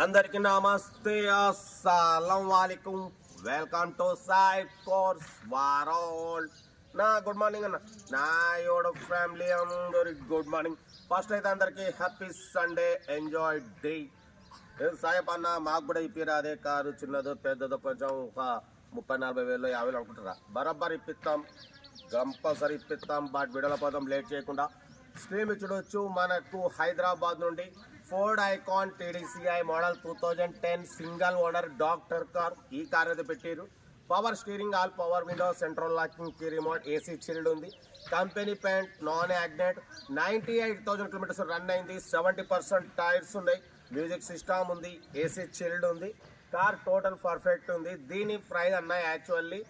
అందరికి నమస్తే, అస్సలం వాలేకుం. వెల్కమ్ టు సాయి కోర్స్ వారోల్. నా గుడ్ మార్నింగ్ అన్న, నా యోడ ఫ్యామిలీ అందరికి గుడ్ మార్నింగ్. ఫస్ట్ అయితే అందరికి హ్యాపీ సండే, ఎంజాయ్ డే. సాయప్ అన్న, మాకు కూడా ఇప్పిరా అదే కారు, చిన్నదో పెద్దదో, కొంచెం ఒక 30-40 వేలు 50 అనుకుంటారా, బరాబర్ ఇప్పిస్తాం, కంపల్సరీ ఇప్పిస్తాం. బట్ వీడియోలో పోతాం లేట్ చేయకుండా. స్క్రీన్ చూడవచ్చు, మనకు హైదరాబాద్ నుండి Ford Ikon TDCI model 2010 single owner doctor car. ఈ కార్ అయితే పెట్టారు. Power steering, all power window, central locking key remote, AC chilled ఉంది. Company paint, non accident. 98,000 kilometres run అయింది. 70% టైర్స్ ఉన్నాయి. మ్యూజిక్ సిస్టమ్ ఉంది, ఏసీ చిల్డ్ ఉంది. Car total perfect ఉంది. దీని ప్రైస్ అన్న యాక్చువల్లీ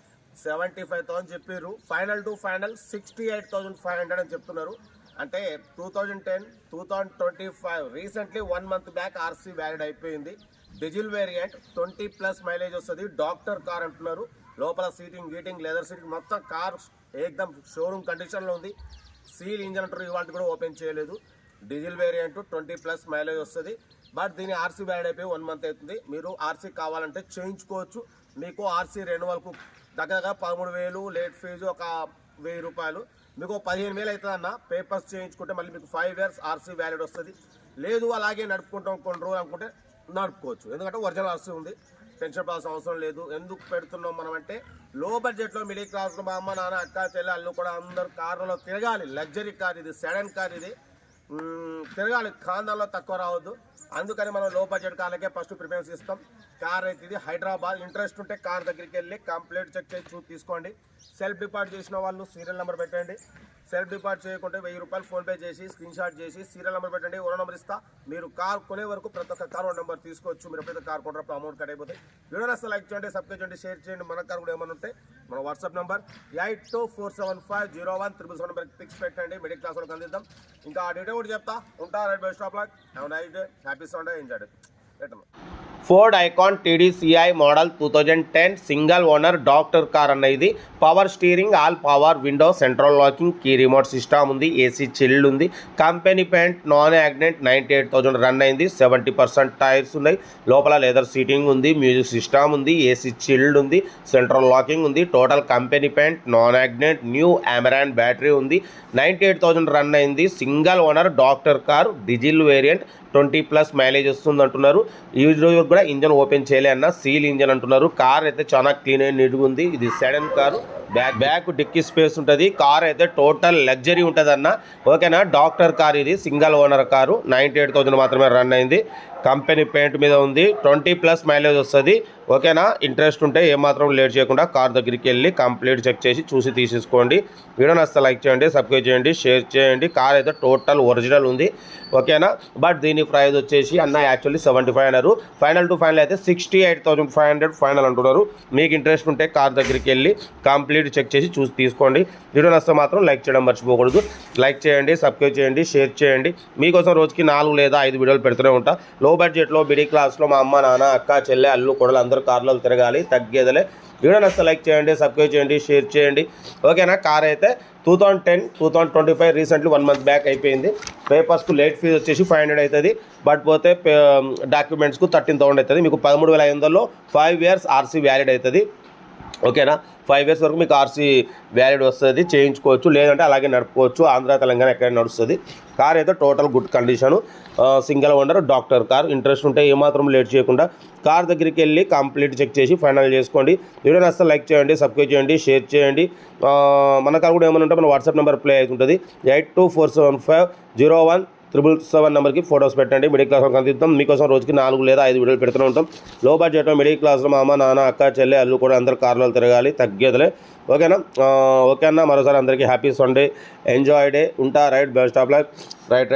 75,000 చెప్పారు. ఫైనల్ టు ఫైనల్ 68,500 అని చెప్తున్నారు. అంటే 2010 2025 recently 1 month back RC valid అయిపోయింది. డీజిల్ వేరియంట్, 20+ మైలేజ్ వస్తుంది. డాక్టర్ కార్ అంటున్నారు. లోపల సీటింగ్ గీటింగ్ లెదర్ సీటింగ్ మొత్తం కార్ ఏకదమ్ షోరూమ్ కండిషన్లో ఉంది. సీల్ ఇంజన్ అంటారు, ఇవాళ కూడా ఓపెన్ చేయలేదు. డీజిల్ వేరియంట్, 20+ మైలేజ్ వస్తుంది. బట్ దీని ఆర్సీ వ్యాలిడ్ అయిపోయి 1 మంత్ అవుతుంది. మీరు ఆర్సీ కావాలంటే చేయించుకోవచ్చు. మీకు ఆర్సీ రెన్యువల్కు దగ్గర 13,000, లేట్ ఫీజు ఒక 1,000 రూపాయలు, మీకు 15,000 అవుతుంది అన్న. పేపర్స్ చేయించుకుంటే మళ్ళీ మీకు 5 years ఆర్సీ వ్యాలిడ్ వస్తుంది. లేదు అలాగే నడుపుకుంటాం కొన్ని రోజులు అనుకుంటే నడుపుకోవచ్చు. ఎందుకంటే ఒరిజినల్ ఆర్సీ ఉంది, టెన్షన్ పడాల్సిన అవసరం లేదు. ఎందుకు పెడుతున్నాం మనం అంటే, లో బడ్జెట్లో మిడిల్ క్లాస్లో మా అమ్మ నాన్న అక్క చెల్లె అల్లు కూడా అందరు కార్లలో తిరగాలి. లగ్జరీ కార్ ఇది, సెడన్ కార్ ఇది, తిరగాలి, ఖాందాల్లో తక్కువ రావద్దు. అందుకని మనం లో బడ్జెట్ కార్లకే ఫస్ట్ ప్రిఫరెన్స్ ఇస్తాం. కార్ అయితే ఇది హైదరాబాద్. ఇంట్రెస్ట్ ఉంటే కార్ దగ్గరికి వెళ్ళి కంప్లీట్ చెక్ చేసి తీసుకోండి. సెల్ఫ్ డిపాజిట్ చేసిన వాళ్ళు సీరియల్ నెంబర్ పెట్టండి. సెల్ఫ్ డిపాజిట్ చేయకుంటే 1,000 రూపాయలు ఫోన్పే చేసి స్క్రీన్ షాట్ చేసి సీరియల్ నెంబర్ పెట్టండి. ఓనర్ నెంబర్ ఇస్తా. మీరు కార్ కొనే వరకు ప్రతి ఒక్క కార్ నెంబర్ తీసుకోవచ్చు. మీరు ఎప్పుడైతే కార్ కొనప్పుడు అమౌంట్ కట్ అయిపోతాయి. వీడియో నచ్చితే లైక్ చేయండి, సబ్స్క్రైబ్ చేయండి, షేర్ చేయండి. మన కార్ కూడా ఏమైనా ఉంటే మన వాట్సాప్ నెంబర్ 8247501777 నెంబర్కి పిక్స్ పెట్టండి. మిడిల్ క్లాస్ వాళ్ళకి అందిద్దాం. ఇంకా ఆ డీటెయిల్ కూడా చెప్తా. ఉంటా right bye stop lock. Have nice day, happy Sunday, enjoy day. పెట్టండి. Ford Ikon TDCI model 2010 single owner doctor car అన్న ఇది. Power steering, all power window, central locking key remote system ఉంది. ఏసీ చిల్డ్ ఉంది. Company paint, non accident. 98,000 run అయింది. 70% tyres ఉన్నాయి. లోపల leather seating ఉంది. Music system ఉంది. ఏసీ చిల్డ్ ఉంది. సెంట్రల్ లాకింగ్ ఉంది. Total company paint, non accident. New Amaron battery ఉంది. 98,000 రన్ అయింది. Single owner doctor car, diesel variant, 20+ mileage వస్తుంది అంటున్నారు. ఈ రోజు కూడా ఇంజన్ ఓపెన్ చేయలే అన్న, సీల్ ఇంజన్ అంటున్నారు. కార్ అయితే చాలా క్లీన్ అండ్ నీట్గా ఉంది. ఇది sedan car. Back dicky space ఉంటుంది. కార్ అయితే టోటల్ లగ్జరీ ఉంటుంది అన్న. ఓకేనా, డాక్టర్ కార్ ఇది, సింగిల్ ఓనర్ కారు. 98,000 మాత్రమే రన్ అయింది. కంపెనీ పెయింట్ మీద ఉంది. 20+ మైలేజ్ వస్తుంది. ఓకేనా, ఇంట్రెస్ట్ ఉంటే ఏమాత్రం లేట్ చేయకుండా కార్ దగ్గరికి వెళ్ళి కంప్లీట్ చెక్ చేసి చూసి తీసేసుకోండి. వీడియో నచ్చితే లైక్ చేయండి, సబ్స్క్రైబ్ చేయండి, షేర్ చేయండి. కార్ అయితే టోటల్ ఒరిజినల్ ఉంది. ఓకేనా, బట్ దీని ప్రైస్ వచ్చేసి అన్న యాక్చువల్లీ 75 అన్నారు. ఫైనల్ టు ఫైనల్ అయితే 68,500 ఫైనల్ అంటున్నారు. మీకు ఇంట్రెస్ట్ ఉంటే కార్ దగ్గరికి వెళ్ళి కంప్లీట్ చెక్ చేసి చూసి తీసుకోండి. వీడియో నచ్చితే మాత్రం లైక్ చేయడం మర్చిపోకూడదు. లైక్ చేయండి, సబ్స్క్రైబ్ చేయండి, షేర్ చేయండి. మీకోసం రోజుకి 4 లేదా 5 వీడియోలు పెడుతూనే ఉంటా. లో బడ్జెట్లో మిడిల్ క్లాస్లో మా అమ్మ నాన్న అక్క చెల్లె అల్లు కొడలు అందరూ కార్లలో తిరగాలి, తగ్గేదలే. వీడియో నచ్చితే లైక్ చేయండి, సబ్స్క్రైబ్ చేయండి, షేర్ చేయండి. ఓకేనా, కార్ అయితే 2010 2025 రీసెంట్లీ 1 మంత్ బ్యాక్ అయిపోయింది. పేపర్స్కు లేట్ ఫీజు వచ్చేసి 500 అవుతుంది. బట్ పోతే డాక్యుమెంట్స్కు 13,000 అవుతుంది. మీకు 13,500లో 5 years ఆర్సీ వ్యాలిడ్ అవుతుంది. ఓకేనా, 5 years వరకు మీకు ఆర్సీ వ్యాలిడ్ వస్తుంది. చేయించుకోవచ్చు, లేదంటే అలాగే నడుపుకోవచ్చు. ఆంధ్ర తెలంగాణ ఎక్కడైనా నడుస్తుంది. కార్ అయితే total good condition. Single owner doctor car. Interest ఉంటే ఏమాత్రం లేట్ చేయకుండా కార్ దగ్గరికి వెళ్ళి కంప్లీట్ చెక్ చేసి ఫైనల్ చేసుకోండి. వీడియో నచ్చితే లైక్ చేయండి, సబ్స్క్రైబ్ చేయండి, షేర్ చేయండి. మన కార్ కూడా ఏమైనా ఉంటే మన వాట్సాప్ నెంబర్ ప్లే అవుతుంటుంది. 8247501777 నెంబర్కి ఫొటోస్ పెట్టండి. మిడిల్ క్లాస్ వాళ్ళకి అందిద్దాం. మీకోసం రోజుకి 4 లేదా 5 వీడియోలు పెడుతూనే ఉంటాం. లో బడ్జెట్లో మిడిల్ క్లాస్లో మా అమ్మ నాన్న అక్క చెల్లె అల్లు కూడా అందరు కార్లో తిరగాలి, తగ్గేదలే. ఓకేనా, ఓకే అన్న, మరోసారి అందరికీ హ్యాపీ సండే, ఎంజాయ్ డే. ఉంటా right best of luck. Right.